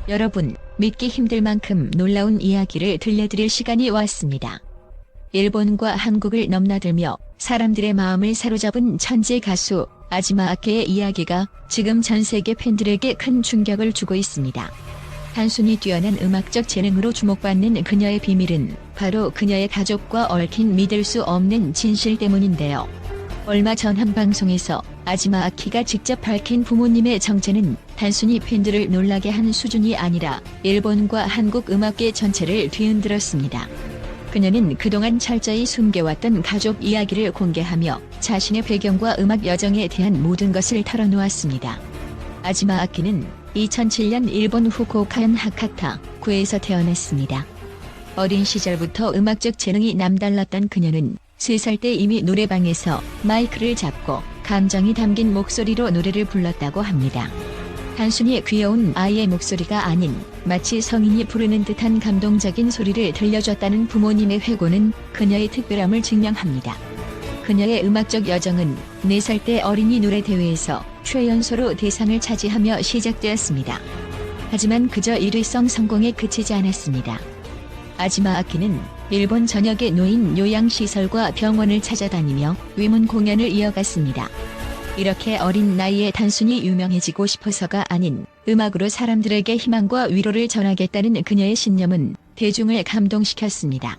여러분, 믿기 힘들 만큼 놀라운 이야기를 들려드릴 시간이 왔습니다. 일본과 한국을 넘나들며 사람들의 마음을 사로잡은 천재 가수 아지마 아키의 이야기가 지금 전 세계 팬들에게 큰 충격을 주고 있습니다. 단순히 뛰어난 음악적 재능으로 주목받는 그녀의 비밀은 바로 그녀의 가족과 얽힌 믿을 수 없는 진실 때문인데요. 얼마 전 한 방송에서 아지마 아키가 직접 밝힌 부모님의 정체는 단순히 팬들을 놀라게 한 수준이 아니라 일본과 한국 음악계 전체를 뒤흔들었습니다. 그녀는 그동안 철저히 숨겨왔던 가족 이야기를 공개하며 자신의 배경과 음악 여정에 대한 모든 것을 털어놓았습니다. 아지마 아키는 2007년 일본 후쿠오카현 하카타 구에서 태어났습니다. 어린 시절부터 음악적 재능이 남달랐던 그녀는 3살 때 이미 노래방에서 마이크를 잡고 감정이 담긴 목소리로 노래를 불렀다고 합니다. 단순히 귀여운 아이의 목소리가 아닌 마치 성인이 부르는 듯한 감동적인 소리를 들려줬다는 부모님의 회고는 그녀의 특별함을 증명합니다. 그녀의 음악적 여정은 4살 때 어린이 노래 대회에서 최연소로 대상을 차지하며 시작되었습니다. 하지만 그저 일회성 성공에 그치지 않았습니다. 아지마 아키는 일본 전역의 노인 요양시설과 병원을 찾아다니며 위문 공연을 이어갔습니다. 이렇게 어린 나이에 단순히 유명해지고 싶어서가 아닌 음악으로 사람들에게 희망과 위로를 전하겠다는 그녀의 신념은 대중을 감동시켰습니다.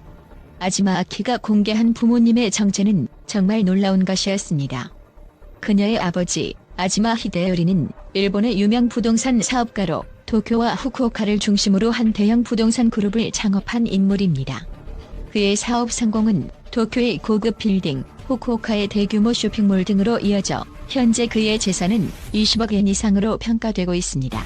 아지마 아키가 공개한 부모님의 정체는 정말 놀라운 것이었습니다. 그녀의 아버지 아지마 히데요리는 일본의 유명 부동산 사업가로 도쿄와 후쿠오카를 중심으로 한 대형 부동산 그룹을 창업한 인물입니다. 그의 사업 성공은 도쿄의 고급 빌딩, 후쿠오카의 대규모 쇼핑몰 등으로 이어져 현재 그의 재산은 20억 엔 이상으로 평가되고 있습니다.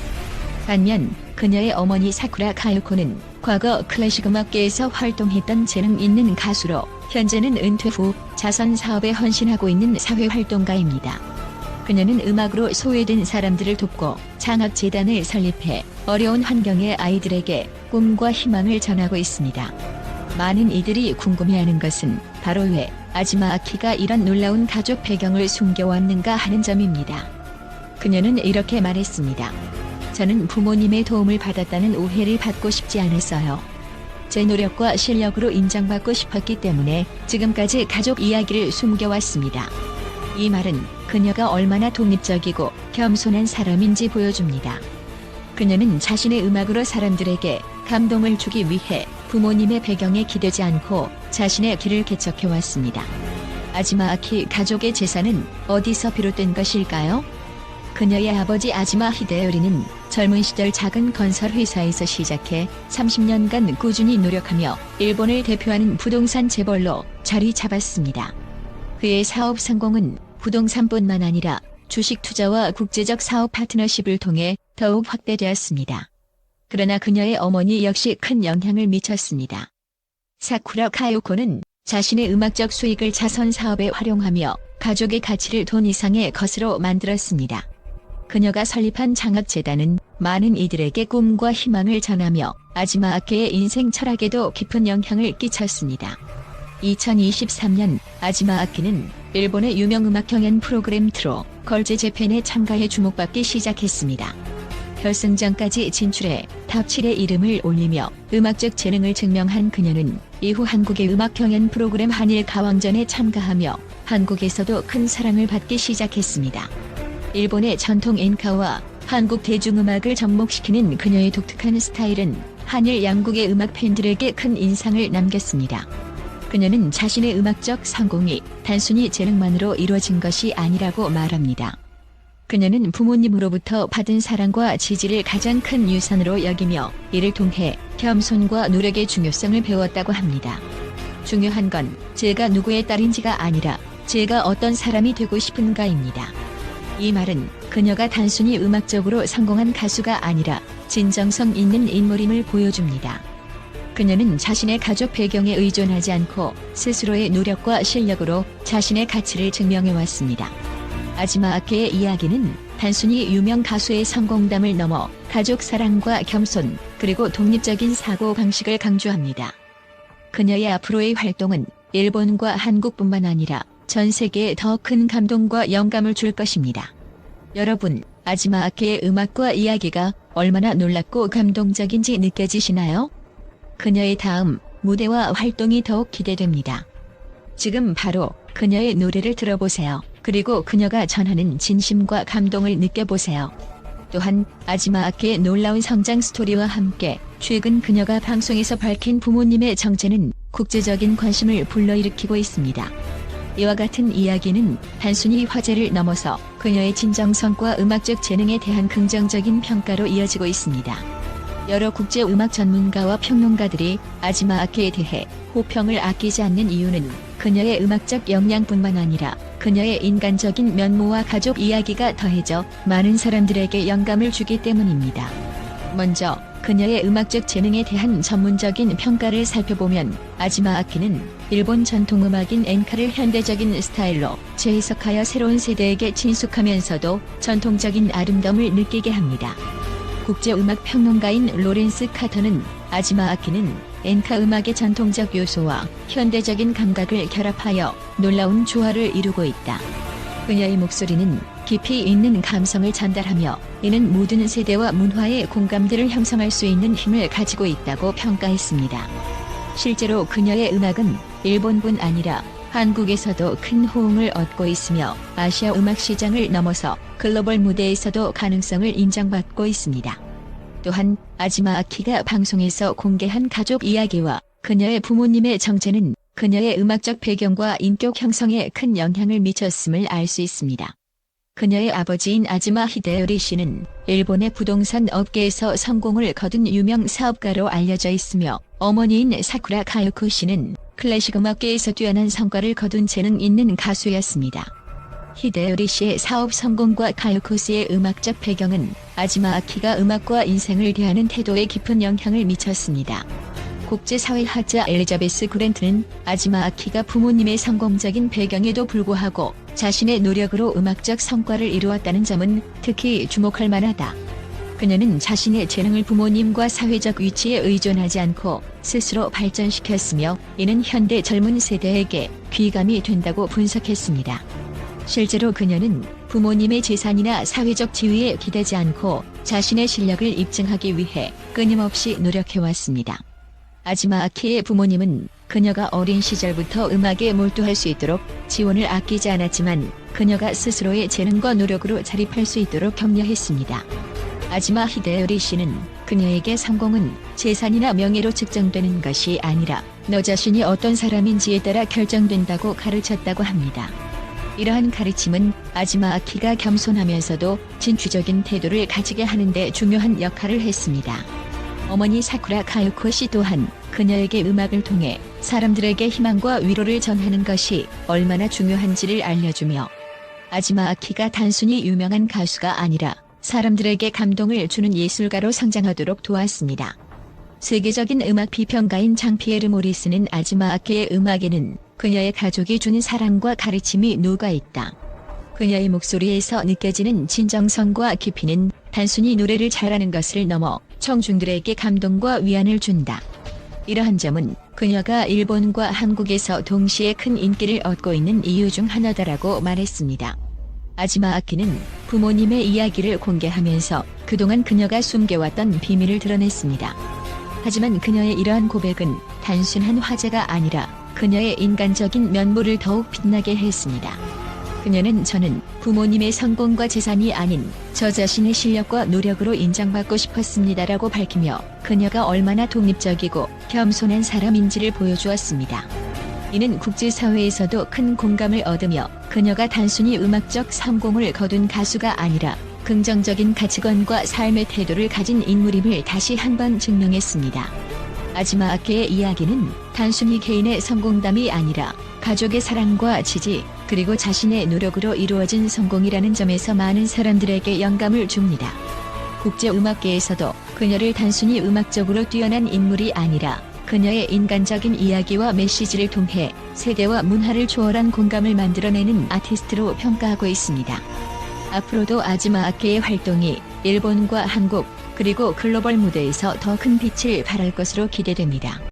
반면 그녀의 어머니 사쿠라 카요코는 과거 클래식 음악계에서 활동했던 재능 있는 가수로 현재는 은퇴 후 자선 사업에 헌신하고 있는 사회활동가입니다. 그녀는 음악으로 소외된 사람들을 돕고 장학재단을 설립해 어려운 환경의 아이들에게 꿈과 희망을 전하고 있습니다. 많은 이들이 궁금해하는 것은 바로 왜 아지마 아키가 이런 놀라운 가족 배경을 숨겨왔는가 하는 점입니다. 그녀는 이렇게 말했습니다. 저는 부모님의 도움을 받았다는 오해를 받고 싶지 않았어요. 제 노력과 실력으로 인정받고 싶었기 때문에 지금까지 가족 이야기를 숨겨왔습니다. 이 말은 그녀가 얼마나 독립적이고 겸손한 사람인지 보여줍니다. 그녀는 자신의 음악으로 사람들에게 감동을 주기 위해 부모님의 배경에 기대지 않고 자신의 길을 개척해왔습니다. 아지마 아키 가족의 재산은 어디서 비롯된 것일까요? 그녀의 아버지 아지마 히데요리는 젊은 시절 작은 건설 회사에서 시작해 30년간 꾸준히 노력하며 일본을 대표하는 부동산 재벌로 자리 잡았습니다. 그의 사업 성공은 부동산뿐만 아니라 주식 투자와 국제적 사업 파트너십을 통해 더욱 확대되었습니다. 그러나 그녀의 어머니 역시 큰 영향을 미쳤습니다. 사쿠라 카요코는 자신의 음악적 수익을 자선 사업에 활용하며 가족의 가치를 돈 이상의 것으로 만들었습니다. 그녀가 설립한 장학재단은 많은 이들에게 꿈과 희망을 전하며 아지마 아키의 인생 철학에도 깊은 영향을 끼쳤습니다. 2023년 아지마 아키는 일본의 유명 음악 경연 프로그램 트로 걸즈 재팬에 참가해 주목받기 시작했습니다. 결승전까지 진출해 탑 7의 이름을 올리며 음악적 재능을 증명한 그녀는 이후 한국의 음악 경연 프로그램 한일 가왕전에 참가하며 한국에서도 큰 사랑을 받기 시작했습니다. 일본의 전통 엔카와 한국 대중음악을 접목시키는 그녀의 독특한 스타일은 한일 양국의 음악 팬들에게 큰 인상을 남겼습니다. 그녀는 자신의 음악적 성공이 단순히 재능만으로 이루어진 것이 아니라고 말합니다. 그녀는 부모님으로부터 받은 사랑과 지지를 가장 큰 유산으로 여기며 이를 통해 겸손과 노력의 중요성을 배웠다고 합니다. 중요한 건 제가 누구의 딸인지가 아니라 제가 어떤 사람이 되고 싶은가입니다. 이 말은 그녀가 단순히 음악적으로 성공한 가수가 아니라 진정성 있는 인물임을 보여줍니다. 그녀는 자신의 가족 배경에 의존하지 않고 스스로의 노력과 실력으로 자신의 가치를 증명해왔습니다. 아지마 아키의 이야기는 단순히 유명 가수의 성공담을 넘어 가족 사랑과 겸손, 그리고 독립적인 사고 방식을 강조합니다. 그녀의 앞으로의 활동은 일본과 한국뿐만 아니라 전 세계에 더 큰 감동과 영감을 줄 것입니다. 여러분, 아지마 아케의 음악과 이야기가 얼마나 놀랍고 감동적인지 느껴지시나요? 그녀의 다음 무대와 활동이 더욱 기대됩니다. 지금 바로 그녀의 노래를 들어보세요. 그리고 그녀가 전하는 진심과 감동을 느껴보세요. 또한 아지마 아케의 놀라운 성장 스토리와 함께 최근 그녀가 방송에서 밝힌 부모님의 정체는 국제적인 관심을 불러일으키고 있습니다. 이와 같은 이야기는 단순히 화제를 넘어서 그녀의 진정성과 음악적 재능에 대한 긍정적인 평가로 이어지고 있습니다. 여러 국제 음악 전문가와 평론가들이 아지마 아케에 대해 호평을 아끼지 않는 이유는 그녀의 음악적 역량뿐만 아니라 그녀의 인간적인 면모와 가족 이야기가 더해져 많은 사람들에게 영감을 주기 때문입니다. 먼저 그녀의 음악적 재능에 대한 전문적인 평가를 살펴보면 아지마 아케는 일본 전통음악인 엔카를 현대적인 스타일로 재해석하여 새로운 세대에게 친숙하면서도 전통적인 아름다움을 느끼게 합니다. 국제음악 평론가인 로렌스 카터는 아지마 아케는 엔카 음악의 전통적 요소와 현대적인 감각을 결합하여 놀라운 조화를 이루고 있다. 그녀의 목소리는 깊이 있는 감성을 전달하며 이는 모든 세대와 문화의 공감대를 형성할 수 있는 힘을 가지고 있다고 평가했습니다. 실제로 그녀의 음악은 일본뿐 아니라 한국에서도 큰 호응을 얻고 있으며 아시아 음악 시장을 넘어서 글로벌 무대에서도 가능성을 인정받고 있습니다. 또한 아지마 아케가 방송에서 공개한 가족 이야기와 그녀의 부모님의 정체는 그녀의 음악적 배경과 인격 형성에 큰 영향을 미쳤음을 알 수 있습니다. 그녀의 아버지인 아지마 히데요리 씨는 일본의 부동산 업계에서 성공을 거둔 유명 사업가로 알려져 있으며 어머니인 사쿠라 가요코 씨는 클래식 음악계에서 뛰어난 성과를 거둔 재능 있는 가수였습니다. 히데요리 씨의 사업 성공과 가요코 씨의 음악적 배경은 아지마 아케가 음악과 인생을 대하는 태도에 깊은 영향을 미쳤습니다. 국제사회학자 엘리자베스 그랜트는 아지마 아케가 부모님의 성공적인 배경에도 불구하고 자신의 노력으로 음악적 성과를 이루었다는 점은 특히 주목할 만하다. 그녀는 자신의 재능을 부모님과 사회적 위치에 의존하지 않고 스스로 발전시켰으며 이는 현대 젊은 세대에게 귀감이 된다고 분석했습니다. 실제로 그녀는 부모님의 재산이나 사회적 지위에 기대지 않고 자신의 실력을 입증하기 위해 끊임없이 노력해왔습니다. 아지마 아케의 부모님은 그녀가 어린 시절부터 음악에 몰두할 수 있도록 지원을 아끼지 않았지만 그녀가 스스로의 재능과 노력으로 자립할 수 있도록 격려했습니다. 아지마 히데요리 씨는 그녀에게 성공은 재산이나 명예로 측정되는 것이 아니라 너 자신이 어떤 사람인지에 따라 결정된다고 가르쳤다고 합니다. 이러한 가르침은 아지마 아케가 겸손하면서도 진취적인 태도를 가지게 하는 데 중요한 역할을 했습니다. 어머니 사쿠라 가요코 씨 또한 그녀에게 음악을 통해 사람들에게 희망과 위로를 전하는 것이 얼마나 중요한지를 알려주며 아지마 아케가 단순히 유명한 가수가 아니라 사람들에게 감동을 주는 예술가로 성장하도록 도왔습니다. 세계적인 음악 비평가인 장피에르 모리스는 아지마 아케의 음악에는 그녀의 가족이 주는 사랑과 가르침이 녹아있다. 그녀의 목소리에서 느껴지는 진정성과 깊이는 단순히 노래를 잘하는 것을 넘어 청중들에게 감동과 위안을 준다. 이러한 점은 그녀가 일본과 한국에서 동시에 큰 인기를 얻고 있는 이유 중 하나다라고 말했습니다. 아지마 아케는 부모님의 이야기를 공개하면서 그동안 그녀가 숨겨왔던 비밀을 드러냈습니다. 하지만 그녀의 이러한 고백은 단순한 화제가 아니라 그녀의 인간적인 면모를 더욱 빛나게 했습니다. 그녀는 저는 부모님의 성공과 재산이 아닌 저 자신의 실력과 노력으로 인정받고 싶었습니다라고 밝히며 그녀가 얼마나 독립적이고 겸손한 사람인지를 보여주었습니다. 이는 국제사회에서도 큰 공감을 얻으며 그녀가 단순히 음악적 성공을 거둔 가수가 아니라 긍정적인 가치관과 삶의 태도를 가진 인물임을 다시 한번 증명했습니다. 아지마 아케의 이야기는 단순히 개인의 성공담이 아니라 가족의 사랑과 지지, 그리고 자신의 노력으로 이루어진 성공이라는 점에서 많은 사람들에게 영감을 줍니다. 국제음악계에서도 그녀를 단순히 음악적으로 뛰어난 인물이 아니라 그녀의 인간적인 이야기와 메시지를 통해 세대와 문화를 초월한 공감을 만들어내는 아티스트로 평가하고 있습니다. 앞으로도 아지마 아케의 활동이 일본과 한국, 그리고 글로벌 무대에서 더 큰 빛을 발할 것으로 기대됩니다.